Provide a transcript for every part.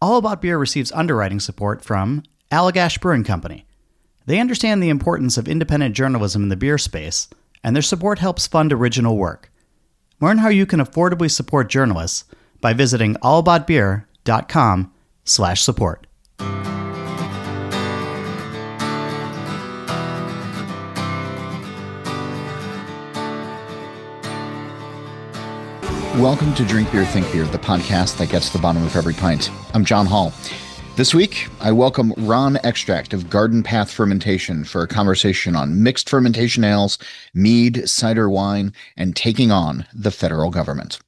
All About Beer receives underwriting support from Allagash Brewing Company. They understand the importance of independent journalism in the beer space, and their support helps fund original work. Learn how you can affordably support journalists by visiting allaboutbeer.com/support. Welcome to Drink Beer, Think Beer, the podcast that gets to the bottom of every pint. I'm John Holl. This week, I welcome Ron Extract of Garden Path Fermentation for a conversation on mixed fermentation ales, mead, cider wine, and taking on the federal government.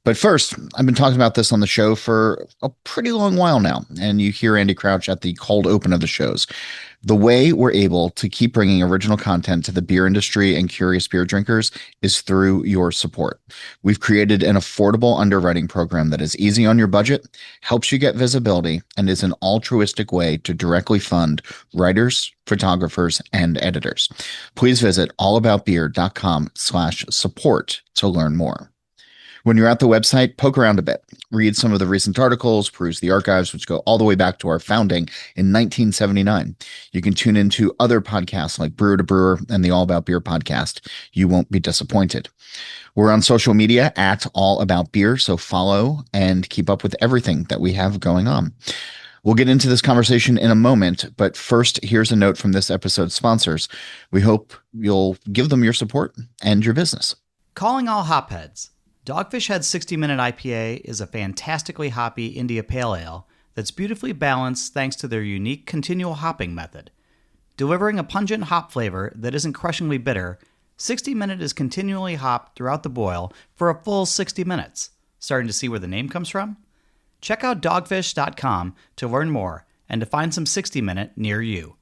But first, I've been talking about this on the show for a pretty long while now, and you hear Andy Crouch at the cold open of the shows. The way we're able to keep bringing original content to the beer industry and curious beer drinkers is through your support. We've created an affordable underwriting program that is easy on your budget, helps you get visibility, and is an altruistic way to directly fund writers, photographers, and editors. Please visit allaboutbeer.com/support to learn more. When you're at the website, poke around a bit, read some of the recent articles, peruse the archives, which go all the way back to our founding in 1979. You can tune into other podcasts like Brewer to Brewer and the All About Beer podcast. You won't be disappointed. We're on social media at All About Beer, so follow and keep up with everything that we have going on. We'll get into this conversation in a moment, but first, here's a note from this episode's sponsors. We hope you'll give them your support and your business. Calling all hopheads. Dogfish Head's 60-minute IPA is a fantastically hoppy India Pale Ale that's beautifully balanced thanks to their unique continual hopping method. Delivering a pungent hop flavor that isn't crushingly bitter, 60-minute is continually hopped throughout the boil for a full 60 minutes. Starting to see where the name comes from? Check out dogfish.com to learn more and to find some 60-minute near you.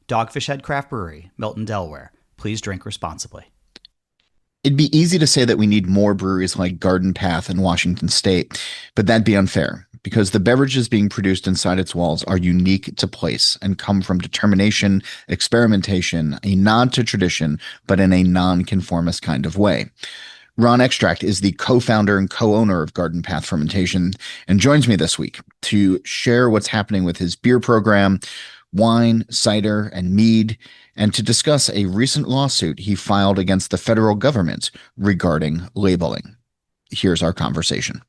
Dogfish Head Craft Brewery, Milton, Delaware. Please drink responsibly. It'd be easy to say that we need more breweries like Garden Path in Washington State, but that'd be unfair because the beverages being produced inside its walls are unique to place and come from determination, experimentation, a nod to tradition, but in a non-conformist kind of way. Ron Extract is the co-founder and co-owner of Garden Path Fermentation and joins me this week to share what's happening with his beer program, wine, cider, and mead, and to discuss a recent lawsuit he filed against the federal government regarding labeling. Here's our conversation.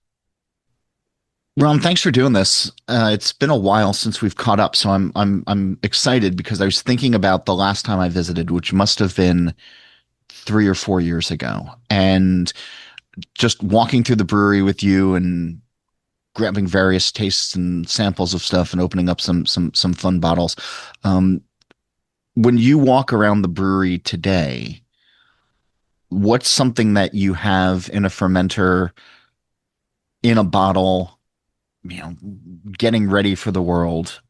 Ron, thanks for doing this. It's been a while since we've caught up, so I'm excited because I was thinking about the last time I visited, which must have been 3 or 4 years ago, and just walking through the brewery with you and grabbing various tastes and samples of stuff and opening up some fun bottles. When you walk around the brewery today, what's something that you have in a fermenter, in a bottle, getting ready for the world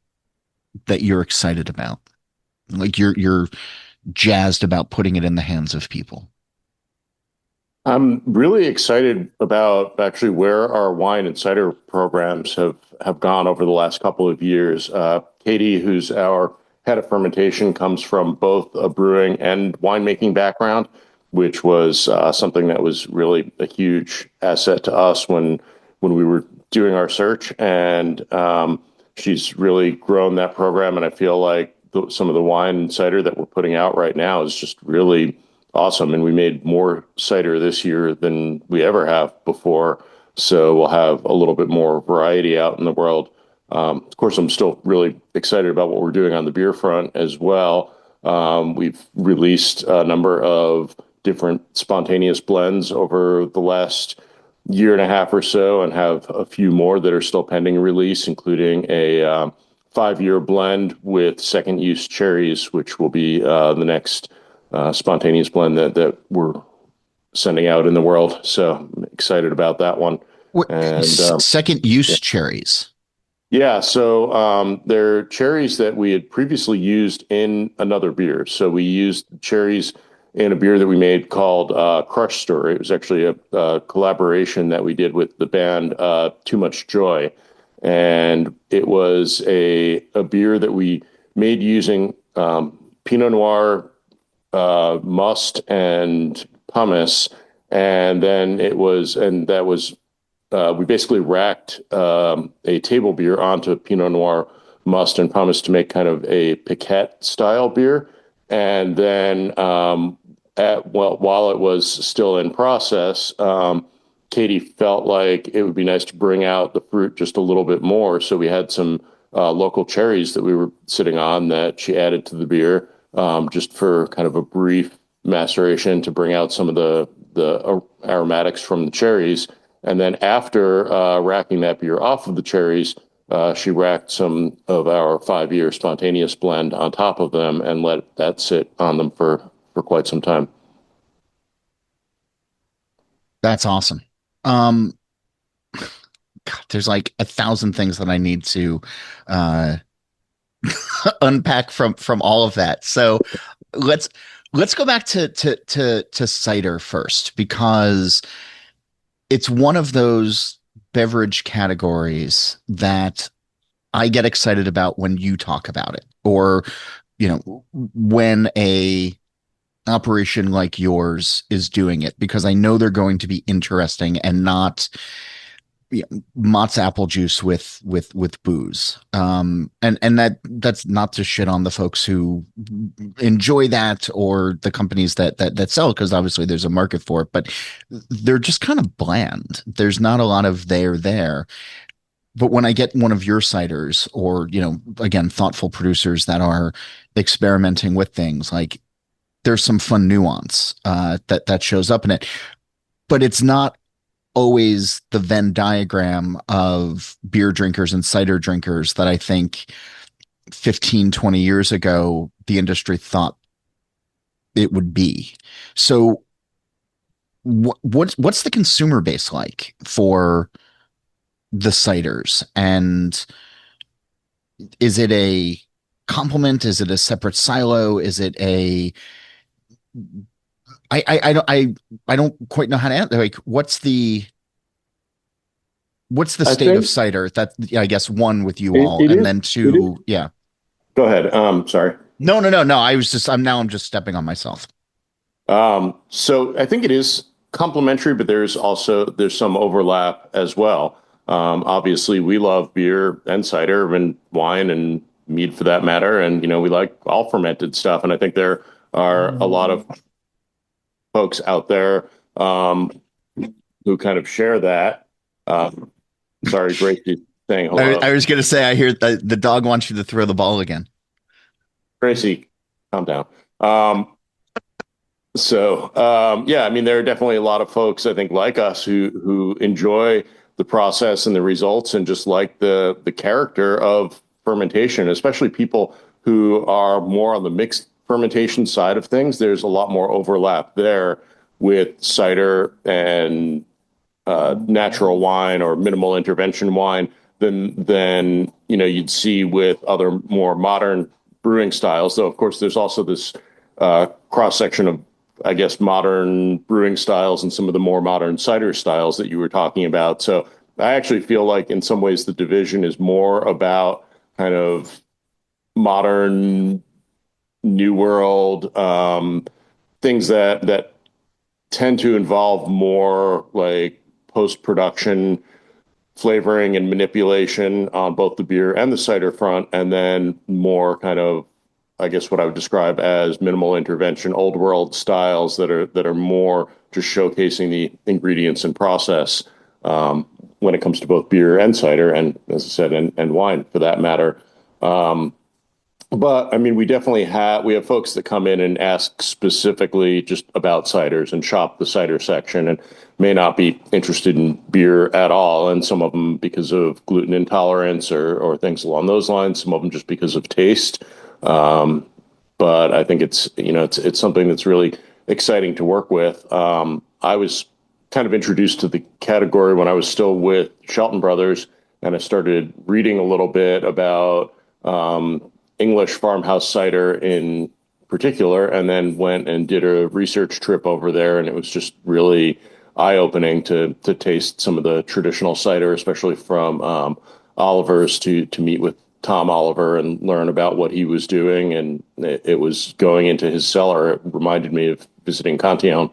that you're excited about? Like you're jazzed about putting it in the hands of people. I'm really excited about actually where our wine and cider programs have gone over the last couple of years. Katie, who's our head of fermentation, comes from both a brewing and winemaking background, which was something that was really a huge asset to us when we were doing our search. And she's really grown that program. And I feel like some of the wine and cider that we're putting out right now is just really awesome. And we made more cider this year than we ever have before. So we'll have a little bit more variety out in the world. Of course, I'm still really excited about what we're doing on the beer front as well. We've released a number of different spontaneous blends over the last year and a half or so, and have a few more that are still pending release, including a 5-year blend with second use cherries, which will be the next spontaneous blend that we're sending out in the world. So I'm excited about that one. And second use cherries. Yeah, so they're cherries that we had previously used in another beer. So we used cherries in a beer that we made called Crush Story. It was actually a collaboration that we did with the band Too Much Joy. And it was a beer that we made using Pinot Noir, must, and pumice. And then that was we basically racked a table beer onto Pinot Noir must and promised to make kind of a piquette style beer. And then while it was still in process, Katie felt like it would be nice to bring out the fruit just a little bit more. So we had some local cherries that we were sitting on that she added to the beer, just for kind of a brief maceration to bring out some of the aromatics from the cherries. And then after racking that beer off of the cherries, she racked some of our 5-year spontaneous blend on top of them and let that sit on them for quite some time. That's awesome. Um, God, there's like 1,000 things that I need to uh, unpack from all of that. So let's let's go back to cider first because it's one of those beverage categories that I get excited about when you talk about it, or when a operation like yours is doing it, because I know they're going to be interesting and not Mott's apple juice with booze. And that's not to shit on the folks who enjoy that or the companies that sell, because obviously there's a market for it, but they're just kind of bland. There's not a lot of there. But when I get one of your ciders, or again, thoughtful producers that are experimenting with things, like there's some fun nuance that shows up in it, but it's not always the Venn diagram of beer drinkers and cider drinkers that I think 15, 20 years ago the industry thought it would be. So what's the consumer base like for the ciders, and is it a complement? Is it a separate silo? Is it a I don't quite know how to answer. Like, what's the I state of think cider? That, yeah, I guess one with you it, all, it and is. then It is. two, yeah. Go ahead. Sorry. No. I'm just stepping on myself. So I think it is complementary, but there's some overlap as well. Obviously, we love beer and cider and wine and mead for that matter, and we like all fermented stuff. And I think there are a lot of folks out there who kind of share that. Sorry, Gracie saying hello. I was going to say, I hear the dog wants you to throw the ball again. Gracie, calm down. Yeah, I mean, there are definitely a lot of folks, I think, like us who enjoy the process and the results and just like the character of fermentation, especially people who are more on the mixed fermentation side of things. There's a lot more overlap there with cider and natural wine or minimal intervention wine than you'd see with other more modern brewing styles. Though, of course, there's also this cross section of, I guess, modern brewing styles and some of the more modern cider styles that you were talking about. So I actually feel like in some ways the division is more about kind of modern, new world things that tend to involve more like post-production flavoring and manipulation on both the beer and the cider front, and then more kind of, I guess, what I would describe as minimal intervention, old world styles that are more just showcasing the ingredients and process when it comes to both beer and cider, and as I said, and wine for that matter. But I mean, we have folks that come in and ask specifically just about ciders and shop the cider section and may not be interested in beer at all. And some of them because of gluten intolerance or things along those lines. Some of them just because of taste. But I think it's something that's really exciting to work with. I was kind of introduced to the category when I was still with Shelton Brothers, and I started reading a little bit about English farmhouse cider in particular, and then went and did a research trip over there, and it was just really eye-opening to taste some of the traditional cider, especially from Oliver's, to meet with Tom Oliver and learn about what he was doing. And it was going into his cellar. It reminded me of visiting Cantillon.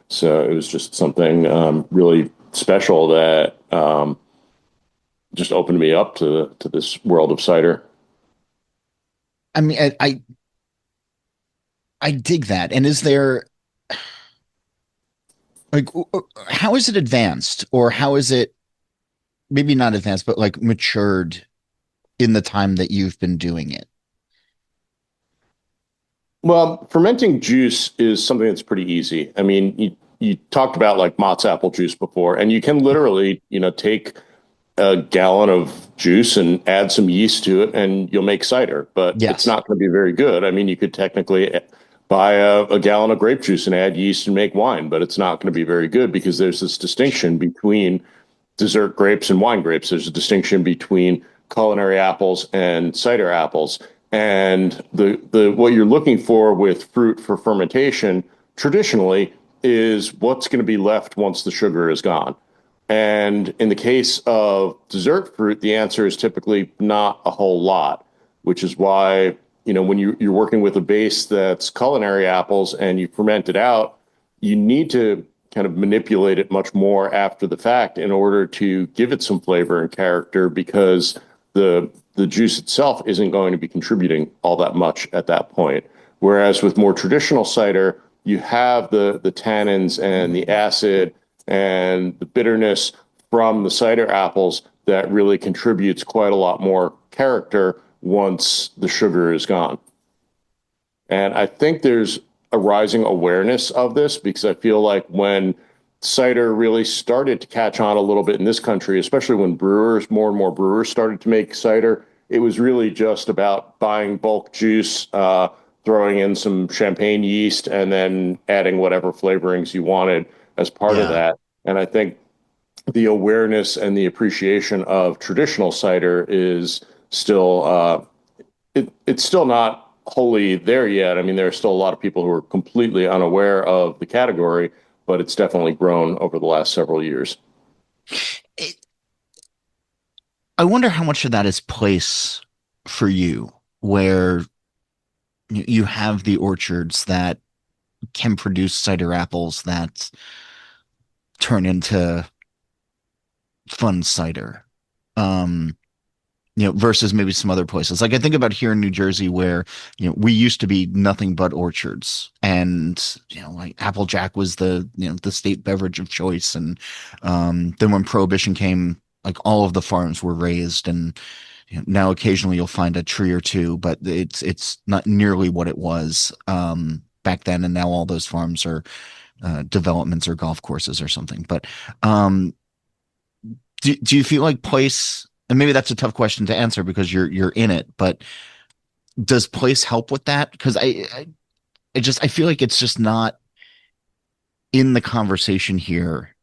So it was just something really special that just opened me up to this world of cider. I mean, I dig that. And is there like how is it advanced, or how is it maybe not advanced, but like matured in the time that you've been doing it? Well, fermenting juice is something that's pretty easy. I mean, you talked about like Mott's apple juice before, and you can literally, take a gallon of juice and add some yeast to it, and you'll make cider. But it's Yes. not going to be very good. I mean, you could technically buy a gallon of grape juice and add yeast and make wine, but it's not going to be very good because there's this distinction between dessert grapes and wine grapes. There's a distinction between culinary apples and cider apples. And the what you're looking for with fruit for fermentation traditionally is what's going to be left once the sugar is gone. And in the case of dessert fruit, the answer is typically not a whole lot, which is why, when you're working with a base that's culinary apples and you ferment it out, you need to kind of manipulate it much more after the fact in order to give it some flavor and character because the juice itself isn't going to be contributing all that much at that point. Whereas with more traditional cider, you have the tannins and the acid and the bitterness from the cider apples that really contributes quite a lot more character once the sugar is gone. And I think there's a rising awareness of this because I feel like when cider really started to catch on a little bit in this country, especially when more and more brewers started to make cider, it was really just about buying bulk juice, throwing in some champagne yeast, and then adding whatever flavorings you wanted as part of Yeah. that. And I think the awareness and the appreciation of traditional cider is still it's still not wholly there yet. I mean, there are still a lot of people who are completely unaware of the category, but it's definitely grown over the last several years. It, I wonder how much of that is place for you, where you have the orchards that can produce cider apples that turn into fun cider. Um, versus maybe some other places. Like I think about here in New Jersey where, we used to be nothing but orchards, and, like Applejack was the state beverage of choice. And then when Prohibition came, like all of the farms were raised, and now occasionally you'll find a tree or two, but it's not nearly what it was back then. And now all those farms are developments or golf courses or something. But um, do you feel like place, and maybe that's a tough question to answer because you're in it, but does place help with that? Because I feel like it's just not in the conversation here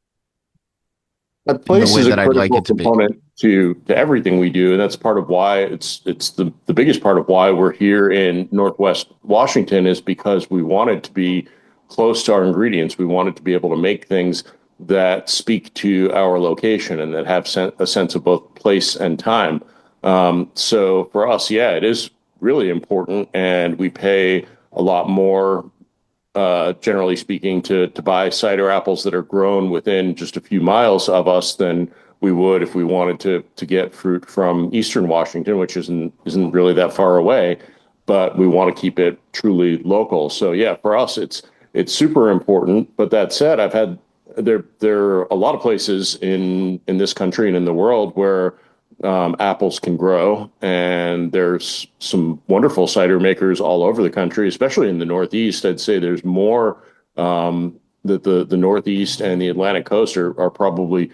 That in the place way is a that I'd like critical it to be. component to everything we do, and that's part of why it's the biggest part of why we're here in Northwest Washington is because we wanted to be close to our ingredients. We wanted to be able to make things that speak to our location and that have a sense of both place and time. So for us, yeah, it is really important, and we pay a lot more generally speaking, to buy cider apples that are grown within just a few miles of us than we would if we wanted to get fruit from Eastern Washington, which isn't really that far away, but we want to keep it truly local. So yeah, for us, it's super important. But that said, there are a lot of places in this country and in the world where apples can grow, and there's some wonderful cider makers all over the country, especially in the Northeast. I'd say there's more that the Northeast and the Atlantic coast are probably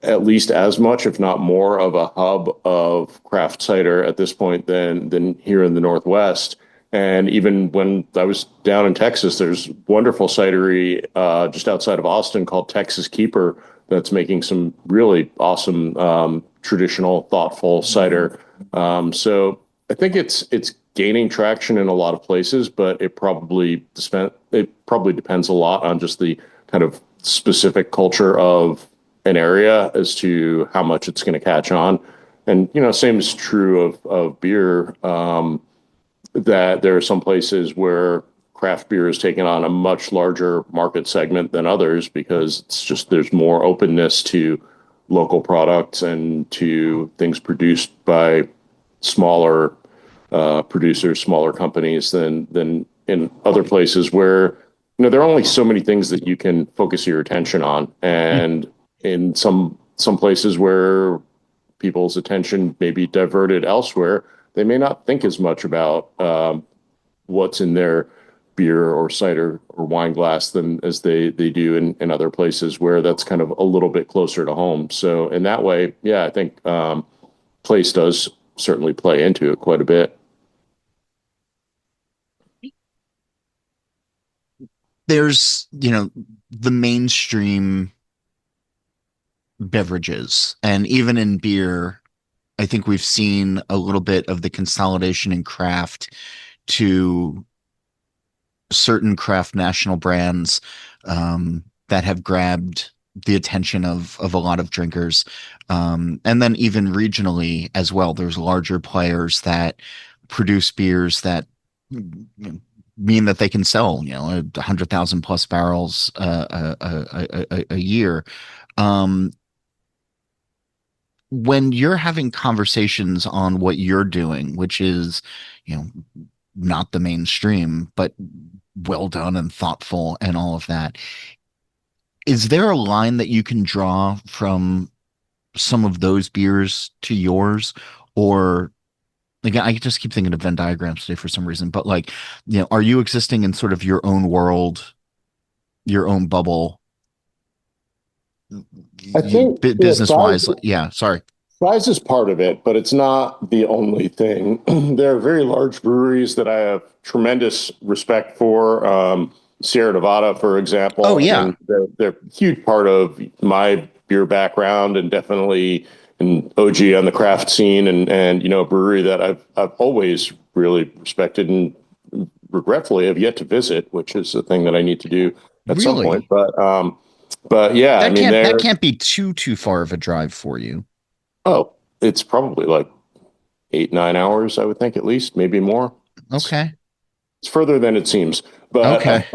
at least as much, if not more, of a hub of craft cider at this point than here in the Northwest. And even when I was down in Texas, there's wonderful cidery just outside of Austin called Texas Keeper that's making some really awesome traditional, thoughtful cider. So I think it's gaining traction in a lot of places, but it probably depends a lot on just the kind of specific culture of an area as to how much it's going to catch on. And same is true of beer. That there are some places where craft beer has taken on a much larger market segment than others because it's just there's more openness to local products and to things produced by smaller producers, smaller companies than in other places where there are only so many things that you can focus your attention on, and in some places where people's attention may be diverted elsewhere, they may not think as much about what's in their beer or cider or wine glass than as they do in other places where that's kind of a little bit closer to home. So in that way, yeah, I think place does certainly play into it quite a bit. There's, the mainstream beverages, and even in beer, I think we've seen a little bit of the consolidation in craft to certain craft national brands that have grabbed the attention of a lot of drinkers. And then even regionally as well, there's larger players that produce beers that mean that they can sell, 100,000 plus barrels a year. Um, when you're having conversations on what you're doing, which is, you know, not the mainstream, but well done and thoughtful and all of that, is there a line that you can draw from some of those beers to yours? Or like I just keep thinking of Venn diagrams today for some reason, but like, are you existing in sort of your own world, your own bubble, I think business wise? Yeah, sorry. size is part of it, but it's not the only thing. There are very large breweries that I have tremendous respect for. Sierra Nevada, for Oh example. I yeah, mean, they're a huge part of my beer background and definitely an OG on the craft scene and a brewery that I've always really respected and regretfully have yet to visit, which is a thing that I need to do at some point. really? But yeah, I That mean, can't be too far of a drive for you. oh, it's probably like 8, 9 hours, I would think at least, maybe more. It's, Okay. it's further than it seems, but Okay.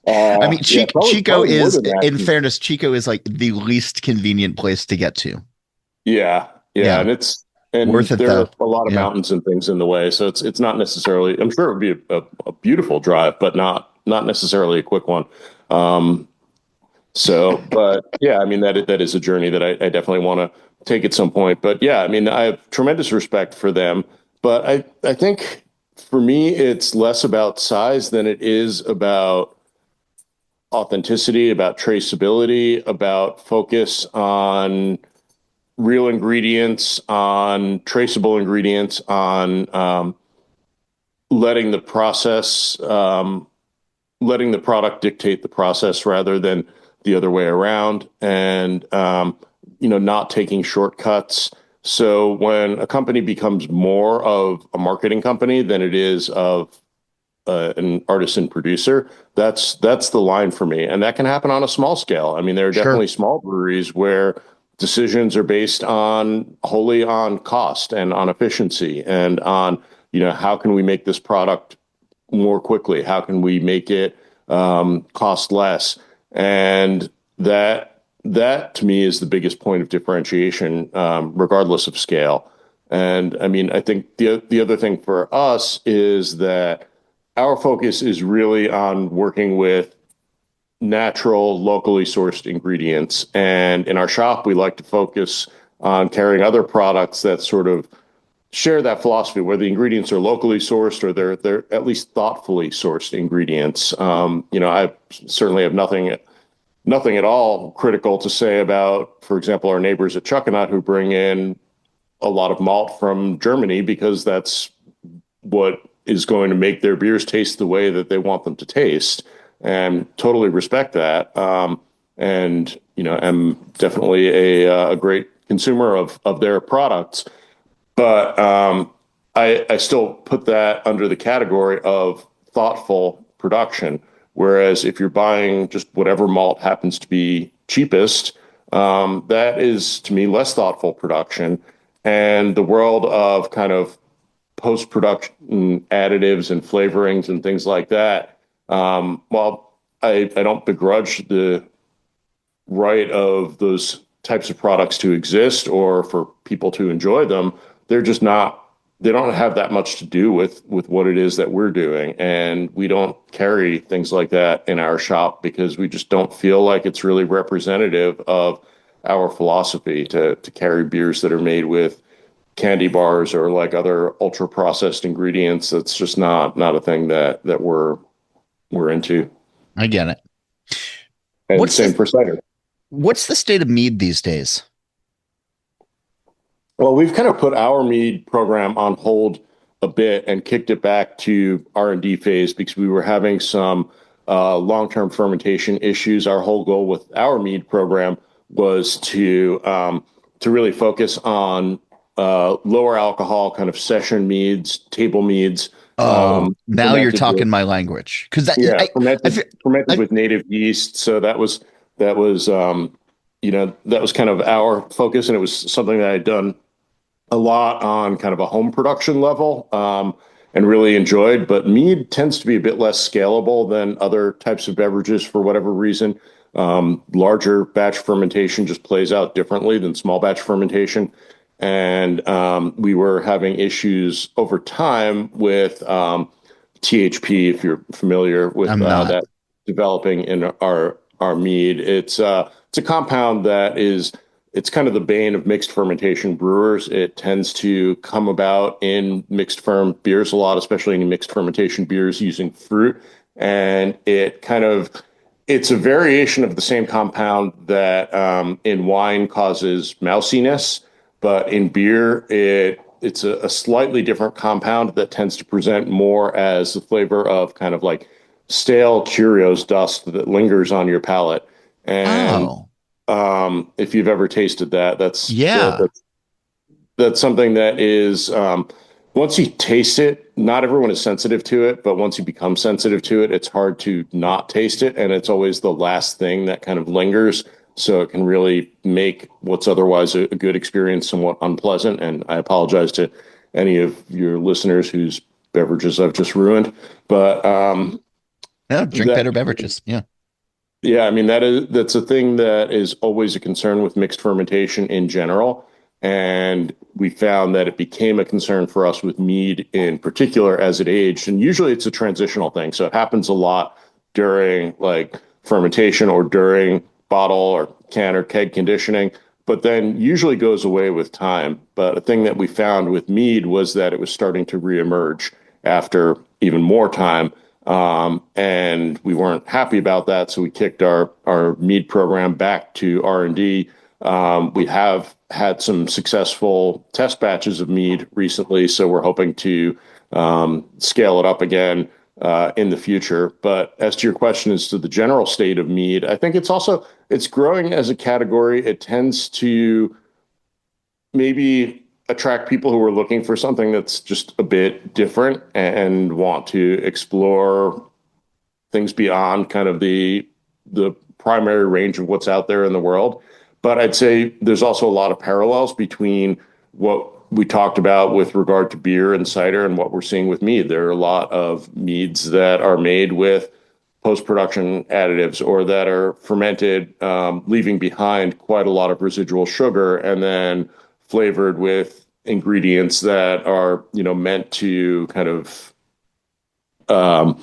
I mean, yeah, Chico probably more is, than that. in fairness, Chico is like the least convenient place to get to. Yeah, yeah, Yeah. and Worth it there though. are a lot of Yeah. mountains and things in the way, so it's not necessarily. I'm sure it would be a beautiful drive, but not necessarily a quick one. Um, So, but yeah, I mean that is a journey that I definitely want to take at some point. But yeah, I mean I have tremendous respect for them, but I think for me it's less about size than it is about authenticity, about traceability, about focus on real ingredients, on traceable ingredients, on letting the process letting the product dictate the process rather than the other way around, and not taking shortcuts. So when a company becomes more of a marketing company than it is of an artisan producer, that's the line for me, and that can happen on a small scale. I mean, there are Sure. definitely small breweries where decisions are based on wholly on cost and on efficiency and on how can we make this product more quickly? How can we make it cost less? And that to me is the biggest point of differentiation, regardless of scale. And I mean, I think the other thing for us is that our focus is really on working with natural, locally sourced ingredients. And in our shop, we like to focus on carrying other products that sort of share that philosophy where the ingredients are locally sourced or they're at least thoughtfully sourced ingredients. I certainly have nothing at all critical to say about, for example, our neighbors at Chuckanut who bring in a lot of malt from Germany because that's what is going to make their beers taste the way that they want them to taste, and totally respect that. And am definitely a great consumer of their products. But I still put that under the category of thoughtful production. Whereas if you're buying just whatever malt happens to be cheapest, that is to me less thoughtful production. And the world of kind of post production additives and flavorings and things like that While I don't begrudge the right of those types of products to exist or for people to enjoy them, they're just not, they don't have that much to do with what it is that we're doing. And we don't carry things like that in our shop because we just don't feel like it's really representative of our philosophy to carry beers that are made with candy bars or like other ultra processed ingredients. That's just not a thing that we're into. I get it. And What's same the for cider. what's the state of mead these days? Well, we've kind of put our Mead program on hold a bit and kicked it back to R&D phase because we were having some long-term fermentation issues. Our whole goal with our Mead program was to really focus on lower alcohol kind of session meads, table meads, Oh, now you're fermented with talking my language. Because that yeah, I, fermented I with native yeast. So that was that was kind of our focus, and it was something that I'd done a lot on kind of a home production level, and really enjoyed. But mead tends to be a bit less scalable than other types of beverages for whatever reason. Larger batch fermentation just plays out differently than small batch fermentation. And we were having issues over time with THP, if you're familiar with I'm not. that developing in our mead. It's a compound that is it's kind of the bane of mixed fermentation brewers. It tends to come about in mixed ferm beers a lot, especially in mixed fermentation beers using fruit. And it's a variation of the same compound that in wine causes mousiness, but in beer, it's a slightly different compound that tends to present more as the flavor of kind of like stale Cheerios dust that lingers on your palate. And Oh, if you've ever tasted that, yeah. that's something that is once you taste it, not everyone is sensitive to it, but once you become sensitive to it, it's hard to not taste it, and it's always the last thing that kind of lingers. So it can really make what's otherwise a good experience somewhat unpleasant. And I apologize to any of your listeners whose beverages I've just ruined, but Yeah, drink that better beverages. Yeah. yeah, I mean that's a thing that is always a concern with mixed fermentation in general. And we found that it became a concern for us with mead in particular as it aged. And usually it's a transitional thing. So it happens a lot during like fermentation or during bottle or can or keg conditioning, but then usually goes away with time. But a thing that we found with mead was that it was starting to reemerge after even more time, and we weren't happy about that, so we kicked our mead program back to R&D. We have had some successful test batches of mead recently, so we're hoping to scale it up again in the future. But as to your question as to the general state of mead, I think it's growing as a category. It tends to maybe attract people who are looking for something that's just a bit different and want to explore things beyond kind of the primary range of what's out there in the world. But I'd say there's also a lot of parallels between what we talked about with regard to beer and cider and what we're seeing with mead. There are a lot of meads that are made with post-production additives or that are fermented, leaving behind quite a lot of residual sugar and then flavored with ingredients that are, meant to kind of um,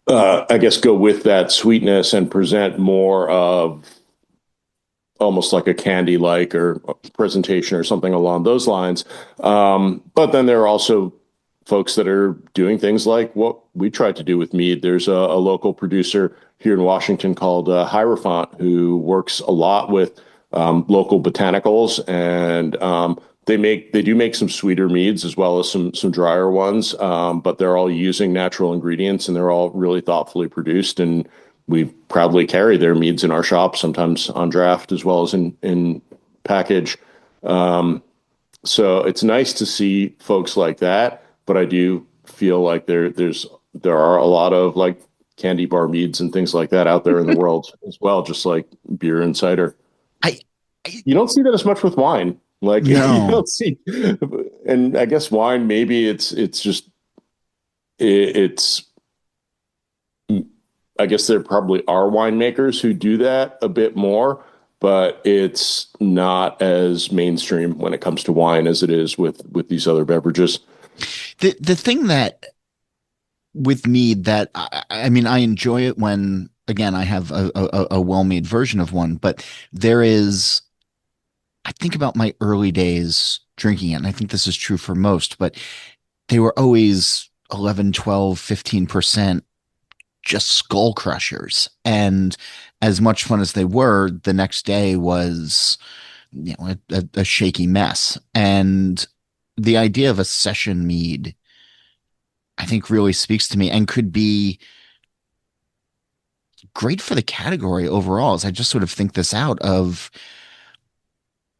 I guess, go with that sweetness and present more of almost like a candy like or presentation or something along those lines. But then there are also folks that are doing things like what we tried to do with Mead. There's a local producer here in Washington called Hierophant who works a lot with local botanicals, and they do make some sweeter meads as well as some drier ones, but they're all using natural ingredients and they're all really thoughtfully produced. And we proudly carry their meads in our shop, sometimes on draft as well as in package. So it's nice to see folks like that, but I do feel like there are a lot of like candy bar meads and things like that out there in the world as well, just like beer and cider. I, I You don't see that as much with wine. Like you no. don't see, and I guess wine maybe it's just it's I guess there probably are winemakers who do that a bit more, but it's not as mainstream when it comes to wine as it is with these other beverages. The thing that with mead that I mean, I enjoy it when again I have a well-made version of one, but there is I think about my early days drinking it, and I think this is true for most, but they were always 11, 12, 15% just skull crushers. And as much fun as they were, the next day was, a shaky mess. And the idea of a session mead, I think really speaks to me and could be great for the category overall. As I just sort of think this out of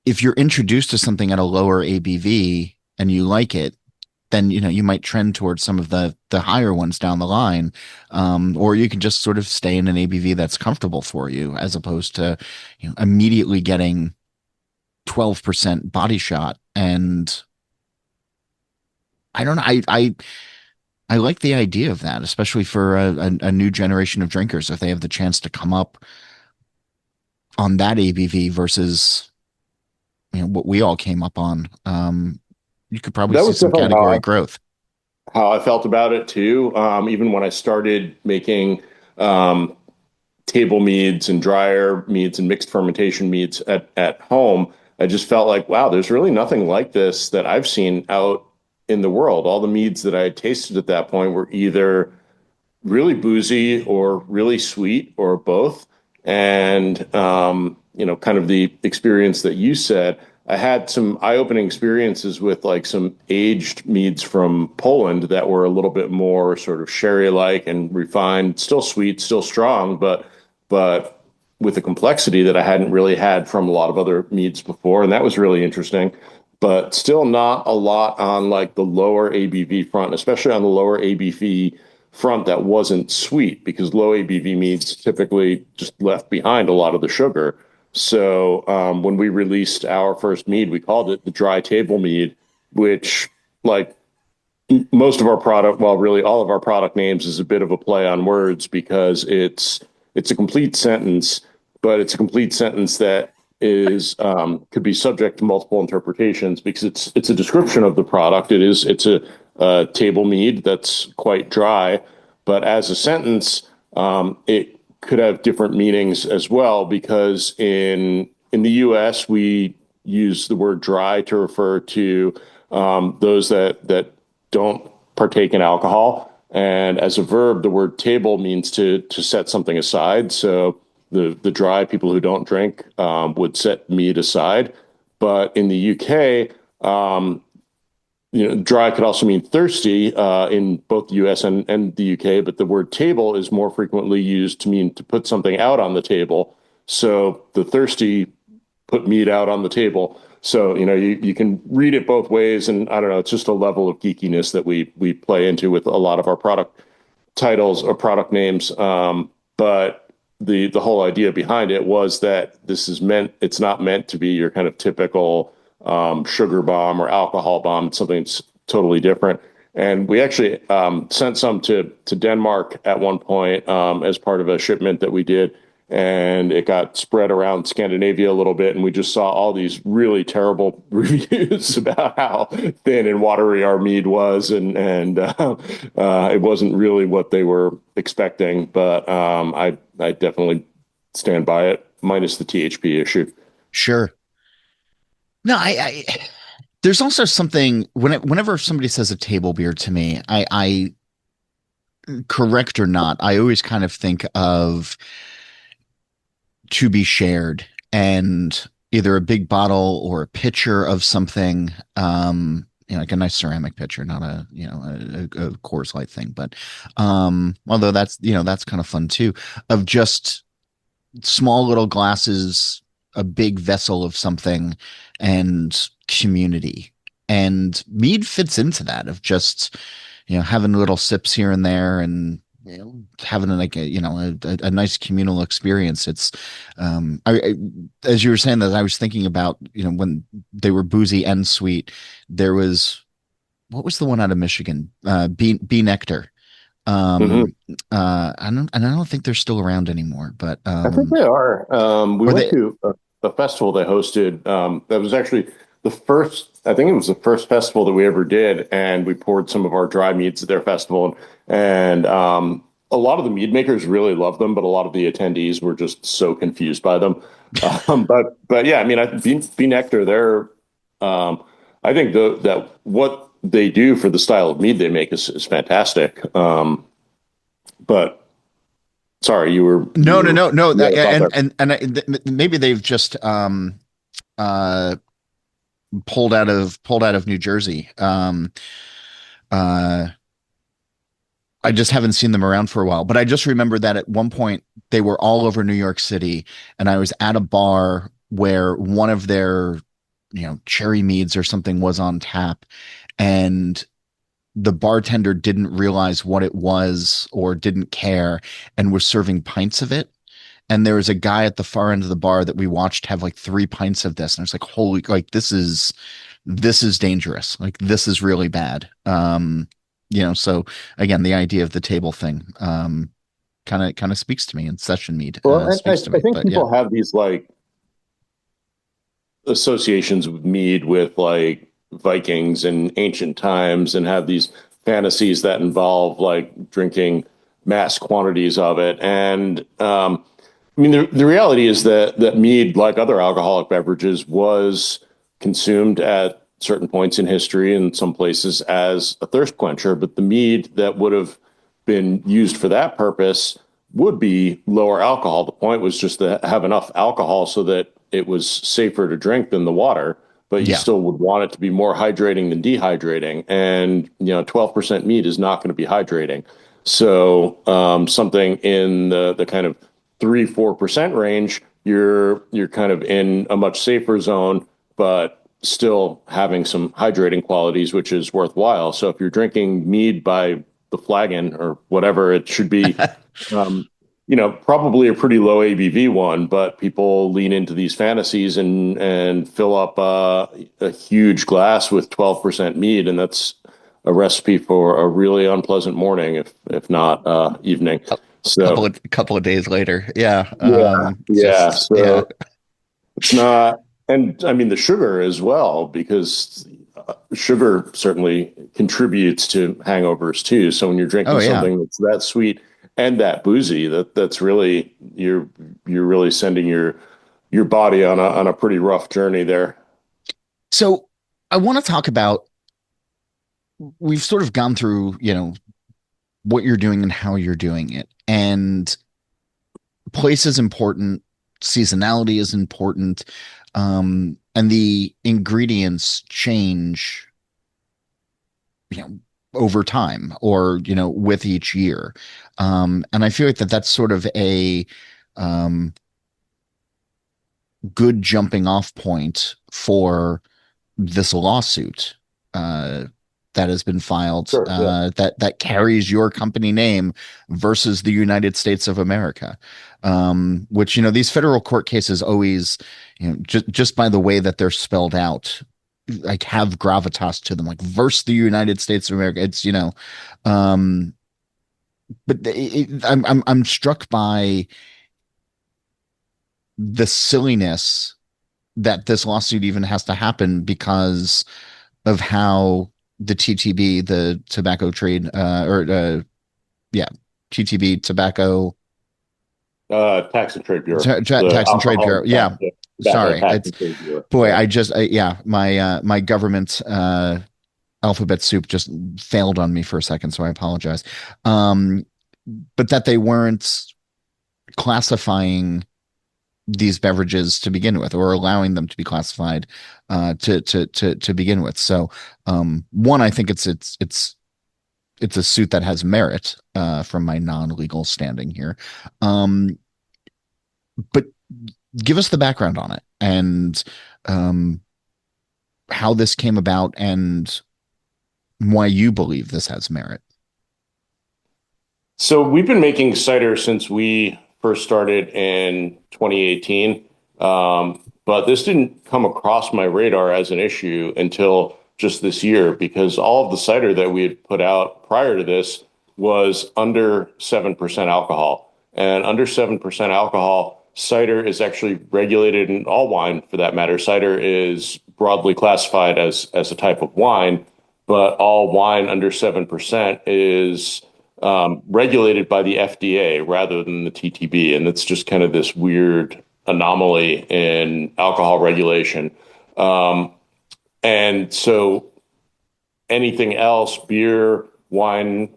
if you're introduced to something at a lower ABV and you like it, then you might trend towards some of the higher ones down the line, or you can just sort of stay in an ABV that's comfortable for you, as opposed to immediately getting 12% body shot. And I don't know, I like the idea of that, especially for a new generation of drinkers if they have the chance to come up on that ABV versus what we all came up on. You could probably That see was some definitely category growth. how I felt about it too. Even when I started making um, table meads and drier meads and mixed fermentation meads at home, I just felt like, wow, there's really nothing like this that I've seen out in the world. All the meads that I had tasted at that point were either really boozy or really sweet or both. And, kind of the experience that you said, I had some eye-opening experiences with like some aged meads from Poland that were a little bit more sort of sherry-like and refined, still sweet, still strong, but with a complexity that I hadn't really had from a lot of other meads before. And that was really interesting, but still not a lot on like the lower ABV front, especially on the lower ABV front that wasn't sweet because low ABV meads typically just left behind a lot of the sugar. So when we released our first mead, we called it the dry table mead, which like most of our product, well, really all of our product names is a bit of a play on words because it's a complete sentence, but it's a complete sentence that is could be subject to multiple interpretations because it's a description of the product. It's a table mead that's quite dry, but as a sentence, it could have different meanings as well because in the U.S. we use the word dry to refer to those that don't partake in alcohol. And as a verb, the word table means to set something aside. So the dry people who don't drink would set mead aside. But in the UK, dry could also mean thirsty in both the US and the UK, but the word table is more frequently used to mean to put something out on the table. So the thirsty put mead out on the table. So, you can read it both ways. And I don't know, it's just a level of geekiness that we play into with a lot of our product titles or product names. But the whole idea behind it was that it's not meant to be your kind of typical sugar bomb or alcohol bomb. It's something that's totally different. And we actually sent some to Denmark at one point as part of a shipment that we did. And it got spread around Scandinavia a little bit. And we just saw all these really terrible reviews about how thin and watery our mead was. And it wasn't really what they were expecting. But I definitely stand by it, minus the THP issue. Sure. No, there's also something whenever somebody says a table beer to me, I correct or not, I always kind of think of to be shared and either a big bottle or a pitcher of something, like a nice ceramic pitcher, not a Coors Light thing, but although that's kind of fun too, of just small little glasses, a big vessel of something, and community. And mead fits into that of just having little sips here and there and having like a nice communal experience. It's as you were saying that, I was thinking about when they were boozy and sweet. There was, what was the one out of Michigan, bee nectar, Mhm. And I don't think they're still around anymore, but I think they are. We or went they to a festival they hosted. That was actually the first, I think it was the first festival that we ever did. And we poured some of our dry meads at their festival. And a lot of the mead makers really loved them, but a lot of the attendees were just so confused by them. But yeah, I mean, Bee Nectar, I think that what they do for the style of mead they make is fantastic. But sorry, no, no, no, no. you had a thought there. Maybe they've just uh pulled out of New Jersey. Uh, I just haven't seen them around for a while. But I just remember that at one point they were all over New York City, and I was at a bar where one of their, cherry meads or something was on tap, and the bartender didn't realize what it was or didn't care and was serving pints of it. And there was a guy at the far end of the bar that we watched have like 3 pints of this, and I was like, holy, like this is dangerous. Like this is really bad. So again, the idea of the table thing kind of speaks to me, and session mead Well, speaks to I me. think But yeah. people have these like associations with mead with like Vikings and ancient times and have these fantasies that involve like drinking mass quantities of it. And I mean, the reality is that mead, like other alcoholic beverages, was consumed at certain points in history in some places as a thirst quencher. But the mead that would have been used for that purpose would be lower alcohol. The point was just to have enough alcohol so that it was safer to drink than the water, but you Yeah. still would want it to be more hydrating than dehydrating. And 12% mead is not going to be hydrating. So something in the kind of 3-4% range, you're kind of in a much safer zone, but still having some hydrating qualities, which is worthwhile. So if you're drinking mead by the flagon or whatever it should be, um, probably a pretty low ABV one, but people lean into these fantasies and fill up a huge glass with 12% mead, and that's a recipe for a really unpleasant morning, if not evening. A So couple of days later. Yeah. yeah, It's yeah. just, yeah. So it's not, and I mean the sugar as well, because sugar certainly contributes to hangovers too. So when you're Oh drinking yeah. something that's that sweet and that boozy, that's really you're really sending your body on a pretty rough journey there. So I want to talk about, we've sort of gone through, what you're doing and how you're doing it. And place is important, seasonality is important, and the ingredients change, you know, over time or, with each year. And I feel like that's sort of a um, good jumping off point for this lawsuit that has been filed Sure. Yeah. that carries your company name versus the United States of America, which these federal court cases always, just by the way that they're spelled out, like have gravitas to them, like versus the United States of America. It's um, but I'm struck by the silliness that this lawsuit even has to happen because of how the TTB, the tobacco trade, yeah, TTB, tobacco, Tax and Trade Bureau, the tax and trade bureau. Alcohol Yeah, Tobacco sorry, Tax it's and Trade Bureau. boy, Yeah. yeah, my government alphabet soup just failed on me for a second, so I apologize. Um, but that they weren't classifying these beverages to begin with, or allowing them to be classified to begin with. So, one, I think it's a suit that has merit from my non-legal standing here. Um, but give us the background on it and um, how this came about and why you believe this has merit. So we've been making cider since we first started in 2018. But this didn't come across my radar as an issue until just this year, because all of the cider that we had put out prior to this was under 7% alcohol. And under 7% alcohol, cider is actually regulated, in all wine for that matter. Cider is broadly classified as a type of wine, but all wine under 7% is regulated by the FDA rather than the TTB. And it's just kind of this weird anomaly in alcohol regulation. And so anything else, beer, wine,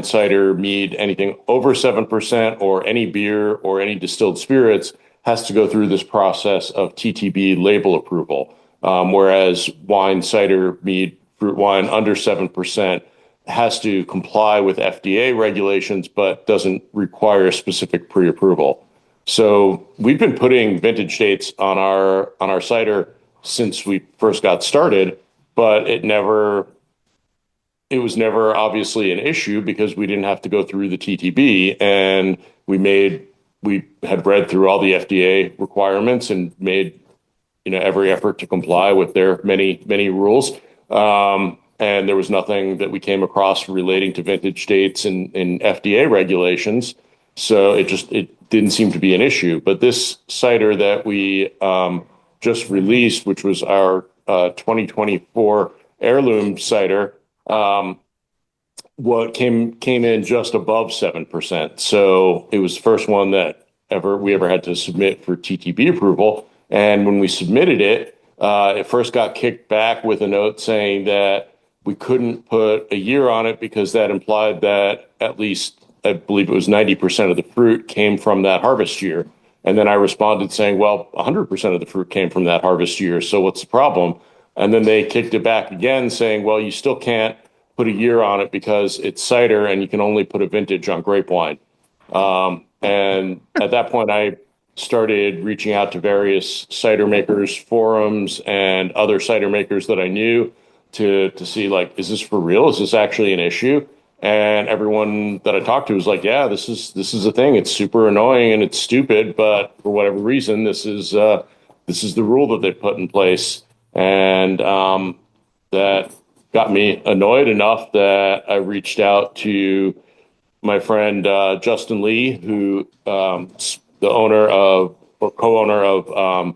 cider, mead, anything over 7%, or any beer or any distilled spirits has to go through this process of TTB label approval. Whereas wine, cider, mead, fruit wine under 7% has to comply with FDA regulations, but doesn't require specific pre-approval. So we've been putting vintage dates on our cider since we first got started, but it was never obviously an issue because we didn't have to go through the TTB, and we had read through all the FDA requirements and made every effort to comply with their many rules. And there was nothing that we came across relating to vintage dates in FDA regulations, so it didn't seem to be an issue. But this cider that we just released, which was our 2024 heirloom cider, what came in just above 7%. So it was the first one that we ever had to submit for TTB approval. And when we submitted it, it first got kicked back with a note saying that we couldn't put a year on it because that implied that at least, I believe it was 90% of the fruit came from that harvest year. And then I responded saying, well, 100% of the fruit came from that harvest year. So what's the problem? And then they kicked it back again saying, well, you still can't put a year on it because it's cider and you can only put a vintage on grape wine. And at that point, I started reaching out to various cider makers forums and other cider makers that I knew to see, like, is this for real? Is this actually an issue? And everyone that I talked to was like, yeah, this is a thing. It's super annoying and it's stupid, but for whatever reason, this is the rule that they put in place. And that got me annoyed enough that I reached out to my friend Justin Lee, who the owner of or co-owner of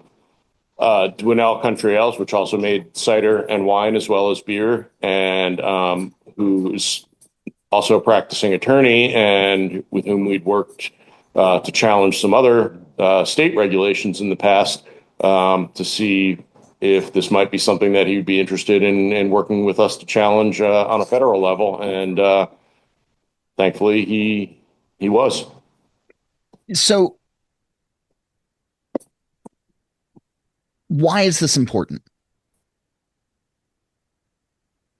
Dwinell Country Ales, which also made cider and wine as well as beer, and who's also a practicing attorney and with whom we'd worked to challenge some other state regulations in the past, to see if this might be something that he would be interested in working with us to challenge on a federal level. And thankfully, he was. So why is this important?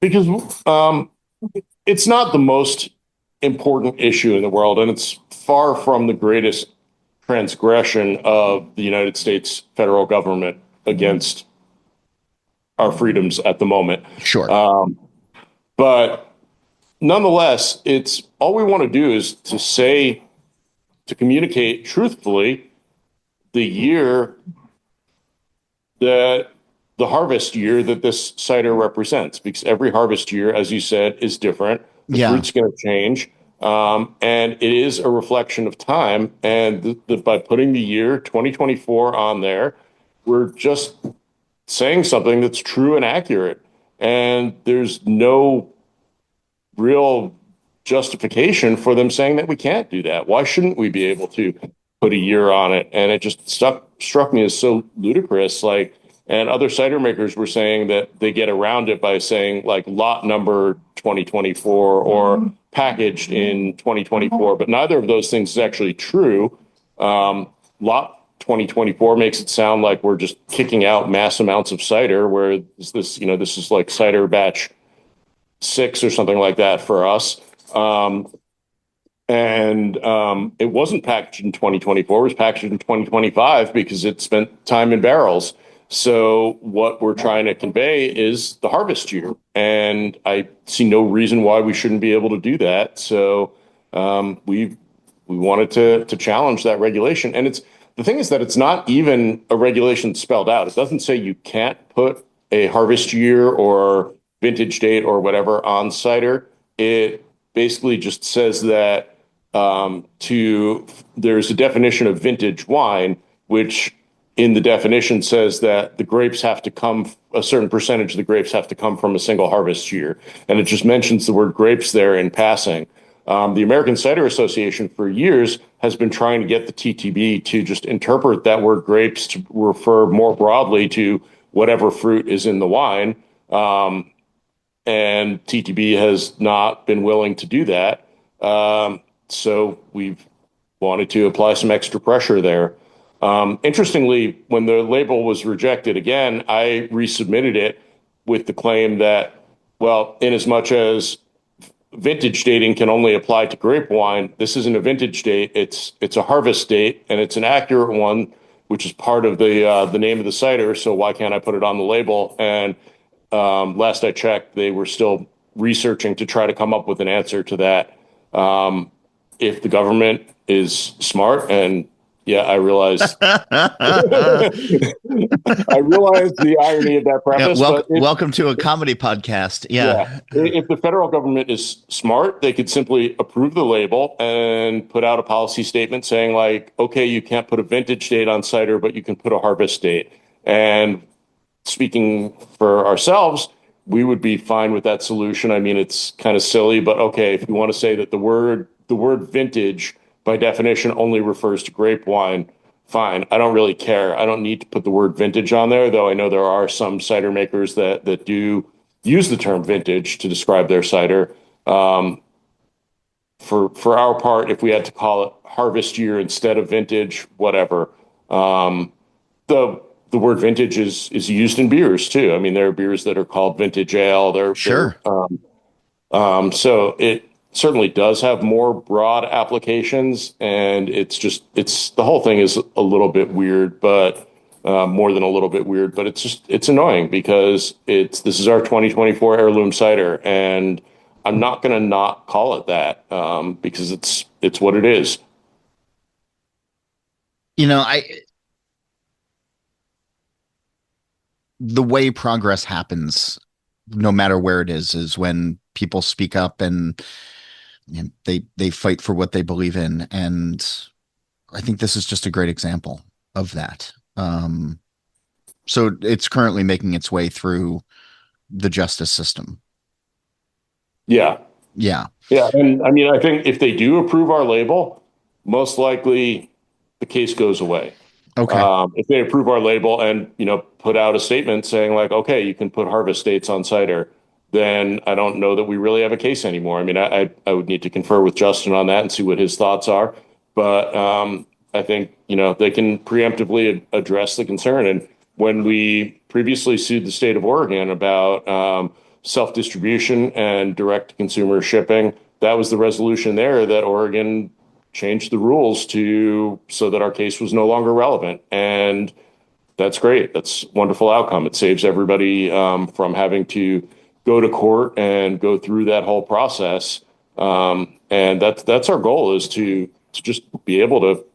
Because it's not the most important issue in the world, and it's far from the greatest transgression of the United States federal government against our freedoms at the moment. Sure. But nonetheless, it's all we want to do is to communicate truthfully the year that the harvest year that this cider represents, because every harvest year, as you said, is different. The fruit's going to change. And it is a reflection of time. And by putting the year 2024 on there, we're just saying something that's true and accurate. And there's no real justification for them saying that we can't do that. Why shouldn't we be able to put a year on it? And it just struck me as so ludicrous. Like, and other cider makers were saying that they get around it by saying like lot number 2024 or packaged in 2024, but neither of those things is actually true. Lot 2024 makes it sound like we're just kicking out mass amounts of cider, where this is like cider batch 6 or something like that for us. And it wasn't packaged in 2024, it was packaged in 2025 because it spent time in barrels. So what we're trying to convey is the harvest year. And I see no reason why we shouldn't be able to do that. So we wanted to challenge that regulation. And the thing is that it's not even a regulation spelled out. It doesn't say you can't put a harvest year or vintage date or whatever on cider. It basically just says that there's a definition of vintage wine, which in the definition says that a certain percentage of the grapes have to come from a single harvest year. And it just mentions the word grapes there in passing. The American Cider Association for years has been trying to get the TTB to just interpret that word grapes to refer more broadly to whatever fruit is in the wine. And TTB has not been willing to do that. So we've wanted to apply some extra pressure there. Interestingly, when the label was rejected again, I resubmitted it with the claim that, well, in as much as vintage dating can only apply to grape wine, this isn't a vintage date. It's a harvest date, and it's an accurate one, which is part of the name of the cider. So why can't I put it on the label? And last I checked, they were still researching to try to come up with an answer to that. If the government is smart, and yeah, I realize I realize the irony of that Yeah, preface, but welcome to a comedy podcast. yeah, if the federal government is smart, they could simply approve the label and put out a policy statement saying like, okay, you can't put a vintage date on cider, but you can put a harvest date. And speaking for ourselves, we would be fine with that solution. I mean, it's kind of silly, but okay, if you want to say that the word vintage by definition only refers to grape wine, fine. I don't really care. I don't need to put the word vintage on there, though I know there are some cider makers that do use the term vintage to describe their cider. For our part, if we had to call it harvest year instead of vintage, whatever. The the word vintage is used in beers too. I mean, there are beers that are called vintage ale. Sure. So it certainly does have more broad applications, and it's the whole thing is a little bit weird, but more than a little bit weird. But it's annoying because this is our 2024 heirloom cider, and I'm not going to not call it that because it's what it is. You know, the way progress happens, no matter where it is when people speak up and they fight for what they believe in. And I think this is just a great example of that. So it's currently making its way through the justice system. Yeah. Yeah. Yeah. And I mean, I think if they do approve our label, most likely the case goes away. Okay. If they approve our label and, put out a statement saying like, okay, you can put harvest dates on cider, then I don't know that we really have a case anymore. I mean, I would need to confer with Justin on that and see what his thoughts are. But I think, they can preemptively address the concern. And when we previously sued the state of Oregon about self-distribution and direct-to-consumer shipping, that was the resolution there that Oregon changed the rules so that our case was no longer relevant. And that's great. That's a wonderful outcome. It saves everybody from having to go to court and go through that whole process. And that's our goal, is to just be able to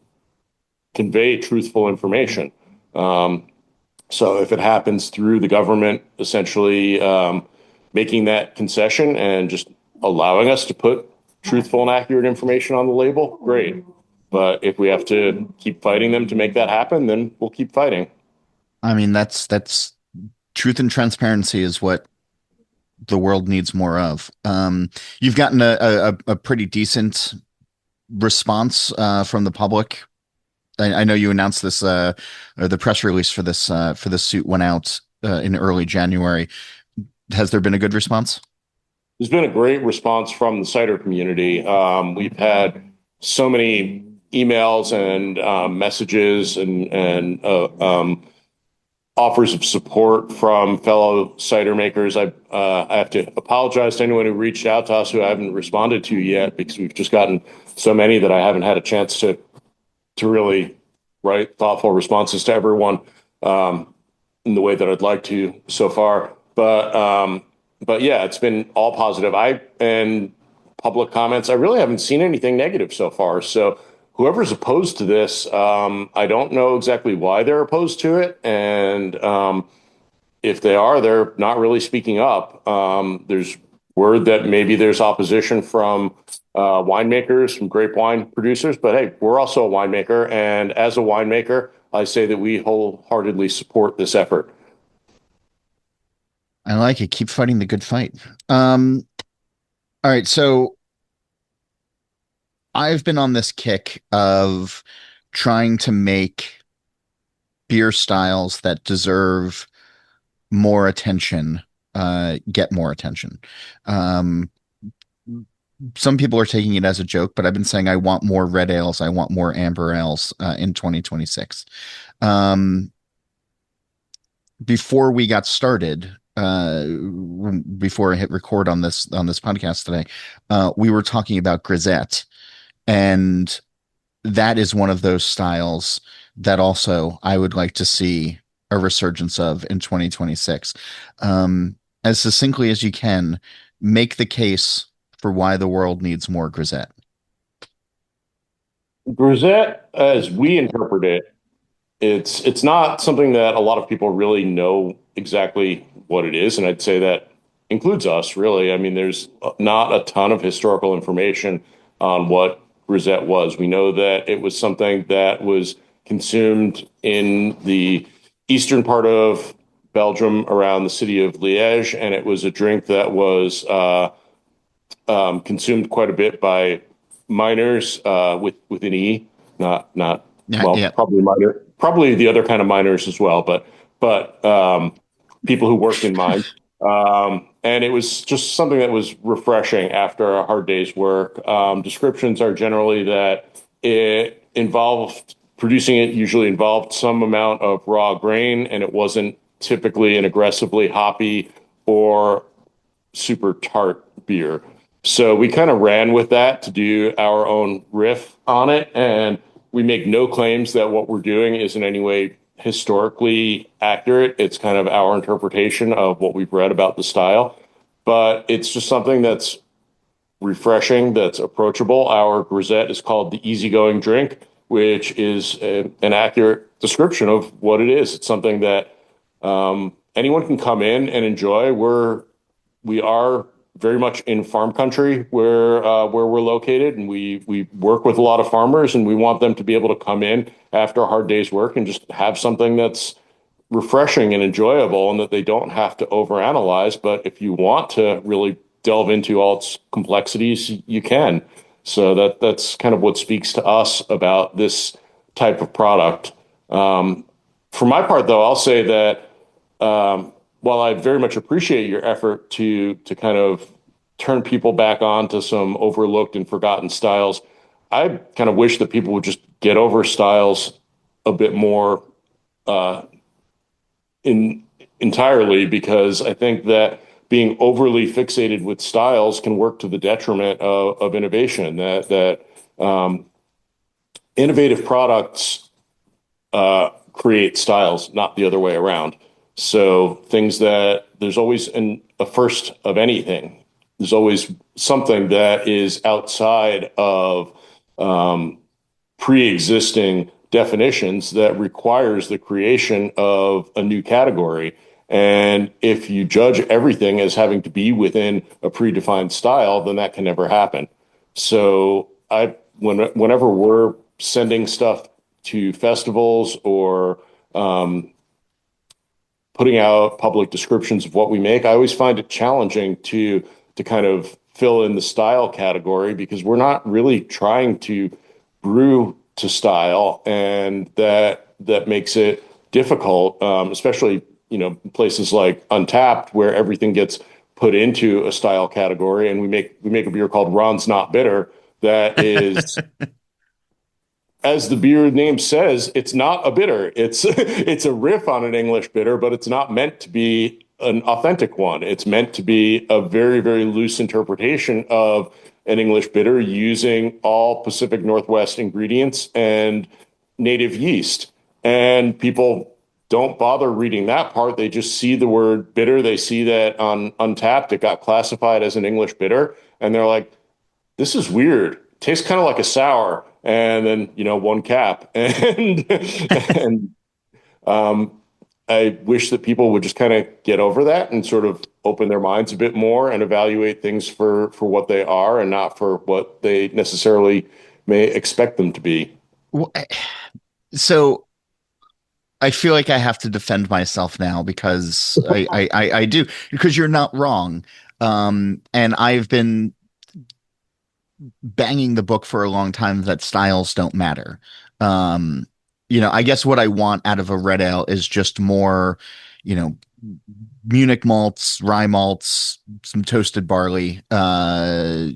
convey truthful information. So if it happens through the government essentially making that concession and just allowing us to put truthful and accurate information on the label, great. But if we have to keep fighting them to make that happen, then we'll keep fighting. I mean, that's truth and transparency is what the world needs more of. You've gotten a pretty decent response from the public. I know you announced this, or the press release for this suit went out in early January. Has there been a good response? There's been a great response from the cider community. We've had so many emails and messages and offers of support from fellow cider makers. I have to apologize to anyone who reached out to us who I haven't responded to yet, because we've just gotten so many that I haven't had a chance to really write thoughtful responses to everyone in the way that I'd like to so far. But yeah, it's been all positive. And public comments, I really haven't seen anything negative so far. So whoever's opposed to this, I don't know exactly why they're opposed to it. And if they are, they're not really speaking up. There's word that maybe there's opposition from winemakers, from grape wine producers. But hey, we're also a winemaker. And as a winemaker, I say that we wholeheartedly support this effort. I like it. Keep fighting the good fight. Um, all right, so I've been on this kick of trying to make beer styles that deserve more attention, get more attention. Um, some people are taking it as a joke, but I've been saying I want more red ales, I want more amber ales in 2026. Um, Before we got started, before I hit record on this podcast today, we were talking about grisette, and that is one of those styles that also I would like to see a resurgence of in 2026. As succinctly as you can, make the case for why the world needs more grisette. Grisette, as we interpret it, it's not something that a lot of people really know exactly what it is, and I'd say that includes us, really. I mean, there's not a ton of historical information on what grisette was. We know that it was something that was consumed in the eastern part of Belgium around the city of Liège, and it was a drink that was consumed quite a bit by miners with an E, not Yeah, well, yeah. probably the other kind of miners as well, but people who worked in mines. And it was just something that was refreshing after a hard day's work. Descriptions are generally that it involved producing it usually involved some amount of raw grain, and it wasn't typically an aggressively hoppy or super tart beer. So we kind of ran with that to do our own riff on it. And we make no claims that what we're doing is in any way historically accurate. It's kind of our interpretation of what we've read about the style. But it's just something that's refreshing, that's approachable. Our grisette is called the easygoing drink, which is an accurate description of what it is. It's something that anyone can come in and enjoy. We are very much in farm country where we're located, and we work with a lot of farmers, and we want them to be able to come in after a hard day's work and just have something that's refreshing and enjoyable, and that they don't have to overanalyze. But if you want to really delve into all its complexities, you can. So that's kind of what speaks to us about this type of product. For my part, though, I'll say that while I very much appreciate your effort to kind of turn people back on to some overlooked and forgotten styles, I kind of wish that people would just get over styles a bit more uh, in entirely, because I think that being overly fixated with styles can work to the detriment of innovation. That innovative products create styles, not the other way around. So things that there's always a first of anything. There's always something that is outside of pre-existing definitions that requires the creation of a new category. And if you judge everything as having to be within a predefined style, then that can never happen. So whenever we're sending stuff to festivals or putting out public descriptions of what we make, I always find it challenging to kind of fill in the style category, because we're not really trying to brew to style, and that makes it difficult, especially places like Untapped, where everything gets put into a style category, and we make a beer called Ron's Not Bitter that is, as the beer name says, it's not a bitter. It's it's a riff on an English bitter, but it's not meant to be an authentic one. It's meant to be a very, very loose interpretation of an English bitter using all Pacific Northwest ingredients and native yeast. And people don't bother reading that part. They just see the word bitter. They see that on Untapped it got classified as an English bitter, and they're like, this is weird. Tastes kind of like a sour, and then one cap, and um, I wish that people would just kind of get over that and sort of open their minds a bit more and evaluate things for what they are and not for what they necessarily may expect them to be. Well, so I feel like I have to defend myself now because I do because you're not wrong. And I've been banging the book for a long time that styles don't matter. Um, I guess what I want out of a red ale is just more, you know, Munich malts, rye malts, some toasted barley. I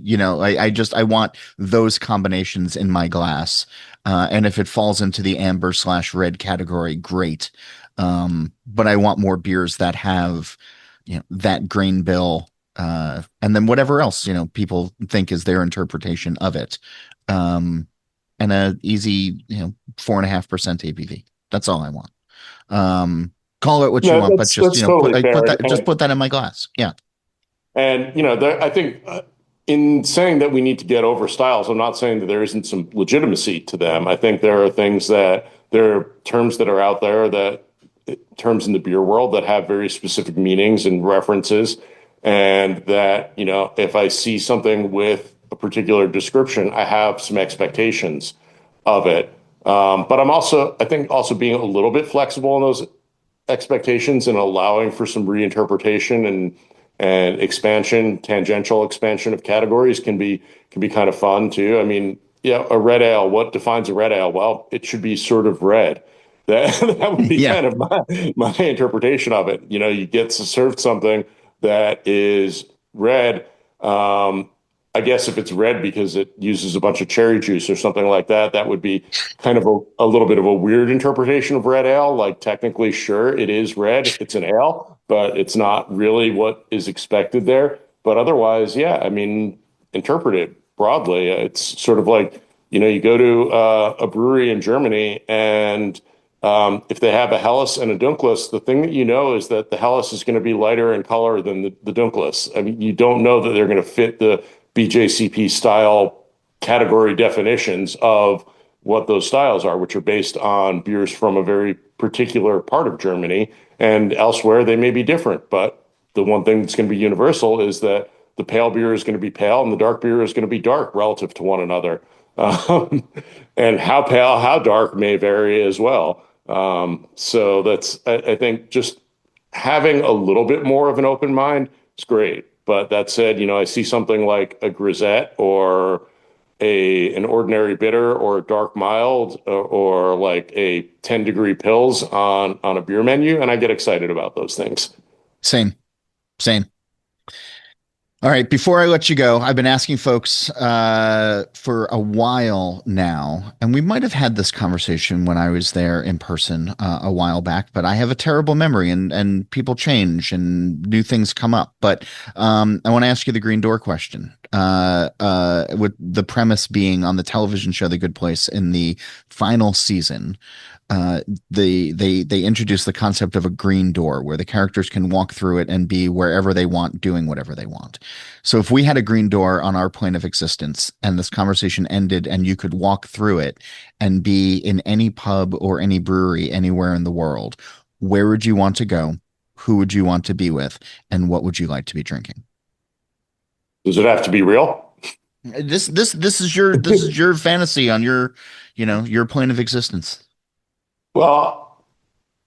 want those combinations in my glass. And if it falls into the amber slash red category, great. But I want more beers that have, that grain bill, and then whatever else, people think is their interpretation of it. Um, and a easy, 4.5% ABV. That's all I want. Call it what you No, want, but just that's totally fair. put that in my glass. Yeah. And I think in saying that we need to get over styles, I'm not saying that there isn't some legitimacy to them. I think there are there are terms that are out there, that terms in the beer world that have very specific meanings and references, and that, if I see something with a particular description, I have some expectations of it. But I think also being a little bit flexible in those expectations and allowing for some reinterpretation and expansion, tangential expansion of categories can be kind of fun too. I mean, yeah, a red ale. What defines a red ale? Well, it should be sort of red. That would be Yeah. kind of my interpretation of it. You get served something that is red. I guess if it's red because it uses a bunch of cherry juice or something like that, that would be kind of a little bit of a weird interpretation of red ale. Like, technically, sure, it is red, it's an ale, but it's not really what is expected there. But otherwise, yeah, I mean, interpret it broadly. It's sort of like, you go to a brewery in Germany, and if they have a Helles and a Dunkless, the thing that you know is that the Helles is going to be lighter in color than the Dunkless. I mean, you don't know that they're going to fit the BJCP style category definitions of what those styles are, which are based on beers from a very particular part of Germany, and elsewhere they may be different. But the one thing that's going to be universal is that the pale beer is going to be pale and the dark beer is going to be dark relative to one another. Um, and how pale, how dark may vary as well. So I think just having a little bit more of an open mind is great. But that said, I see something like a grisette or an ordinary bitter or a dark mild, or like a 10-degree pills on a beer menu, and I get excited about those things. Same. Same. All right, before I let you go, I've been asking folks for a while now, and we might have had this conversation when I was there in person a while back, but I have a terrible memory, and people change and new things come up. But I want to ask you the Green Door question, with the premise being on the television show The Good Place in the final season. They introduce the concept of a green door where the characters can walk through it and be wherever they want, doing whatever they want. So if we had a green door on our plane of existence and this conversation ended and you could walk through it and be in any pub or any brewery anywhere in the world, where would you want to go? Who would you want to be with? And what would you like to be drinking? Does it have to be real? This is your fantasy on your plane of existence. Well,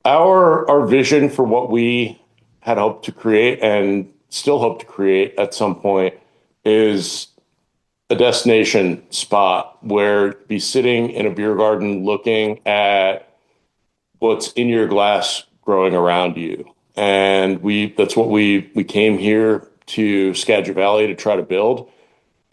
our vision for what we had hoped to create and still hope to create at some point is a destination spot where be sitting in a beer garden looking at what's in your glass growing around you. And that's what we came here to Skagit Valley to try to build.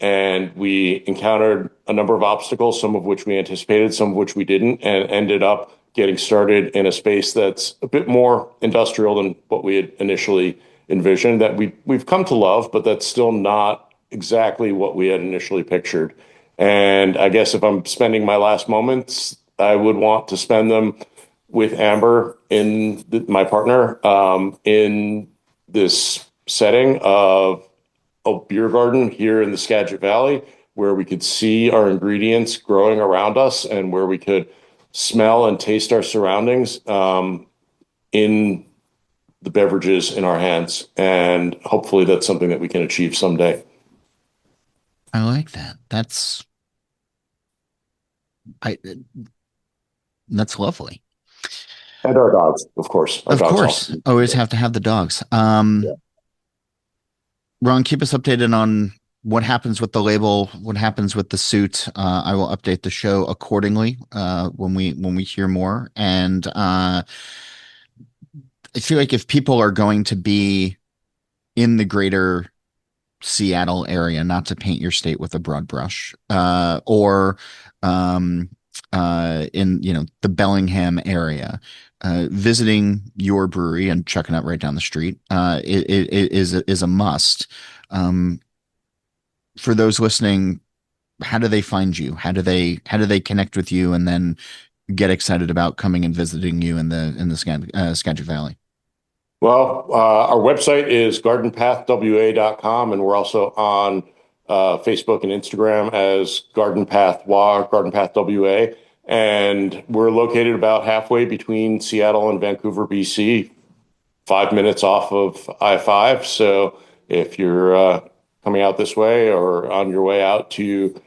And we encountered a number of obstacles, some of which we anticipated, some of which we didn't, and ended up getting started in a space that's a bit more industrial than what we had initially envisioned, that we've come to love, but that's still not exactly what we had initially pictured. And I guess if I'm spending my last moments, I would want to spend them with Amber, my partner, in this setting of a beer garden here in the Skagit Valley, where we could see our ingredients growing around us and where we could smell and taste our surroundings. in the beverages in our hands. And hopefully that's something that we can achieve someday. I like that. I that's lovely. And our dogs, of course. Our Of dogs course, also. always have to have the dogs. Yeah. Ron, keep us updated on what happens with the label, what happens with the suit. I will update the show accordingly when we hear more. And I feel like if people are going to be in the greater Seattle area, not to paint your state with a broad brush, or um, in the Bellingham area, visiting your brewery and checking out right down the street it is a must. Um, for those listening, how do they find you? How do they connect with you and then get excited about coming and visiting you in the Skagit Valley? Well, our website is gardenpathwa.com, and we're also on Facebook and Instagram as Garden Path WA. And we're located about halfway between Seattle and Vancouver, BC, 5 minutes off of I-5. So if you're coming out this way or on your way out to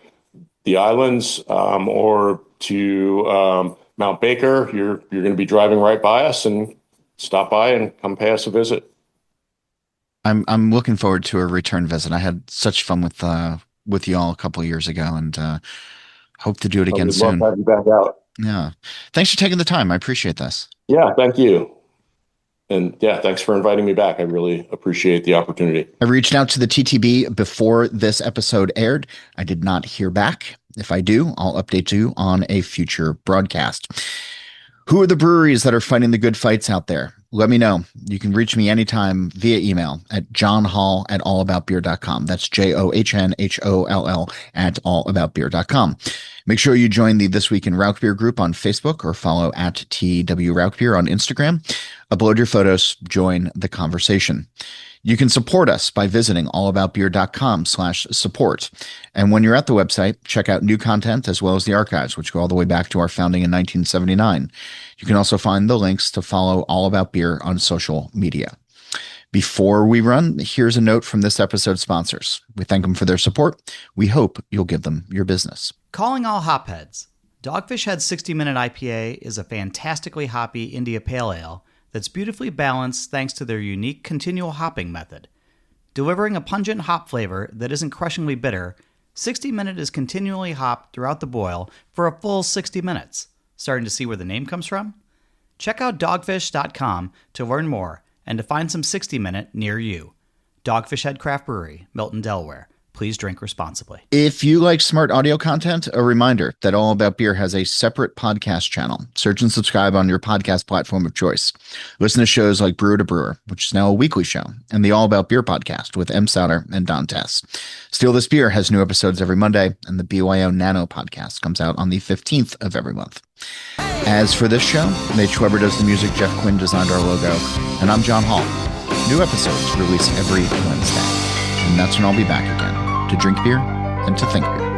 the islands or to Mount Baker, you're going to be driving right by us, and stop by and come pay us a visit. I'm looking forward to a return visit. I had such fun with you all a couple of years ago, and hope to do it again We'd love soon. to have you back out. Yeah. Thanks for taking the time. I appreciate this. Yeah, thank you. And yeah, thanks for inviting me back. I really appreciate the opportunity. I reached out to the TTB before this episode aired. I did not hear back. If I do, I'll update you on a future broadcast. Who are the breweries that are fighting the good fights out there? Let me know. You can reach me anytime via email at johnholl@allaboutbeer.com. That's JOHNHOLL at allaboutbeer.com. Make sure you join the This Week in Rauk Beer group on Facebook or follow at TW Rauk Beer on Instagram. Upload your photos, join the conversation. You can support us by visiting allaboutbeer.com/support. And when you're at the website, check out new content as well as the archives, which go all the way back to our founding in 1979. You can also find the links to follow All About Beer on social media. Before we run, here's a note from this episode's sponsors. We thank them for their support. We hope you'll give them your business. Calling all hopheads. Dogfish Head 60-minute IPA is a fantastically hoppy India Pale Ale that's beautifully balanced thanks to their unique continual hopping method. Delivering a pungent hop flavor that isn't crushingly bitter, 60 Minute is continually hopped throughout the boil for a full 60 minutes. Starting to see where the name comes from? Check out dogfish.com to learn more and to find some 60 Minute near you. Dogfish Head Craft Brewery, Milton, Delaware. Please drink responsibly. If you like smart audio content, a reminder that All About Beer has a separate podcast channel. Search and subscribe on your podcast platform of choice. Listen to shows like Brewer to Brewer, which is now a weekly show, and the All About Beer podcast with M. Sauter and Don Tess. Steal This Beer has new episodes every Monday, and the BYO Nano podcast comes out on the 15th of every month. As for this show, Nate Schweber does the music, Jeff Quinn designed our logo, and I'm John Holl. New episodes release every Wednesday, and that's when I'll be back again to drink beer and to think beer.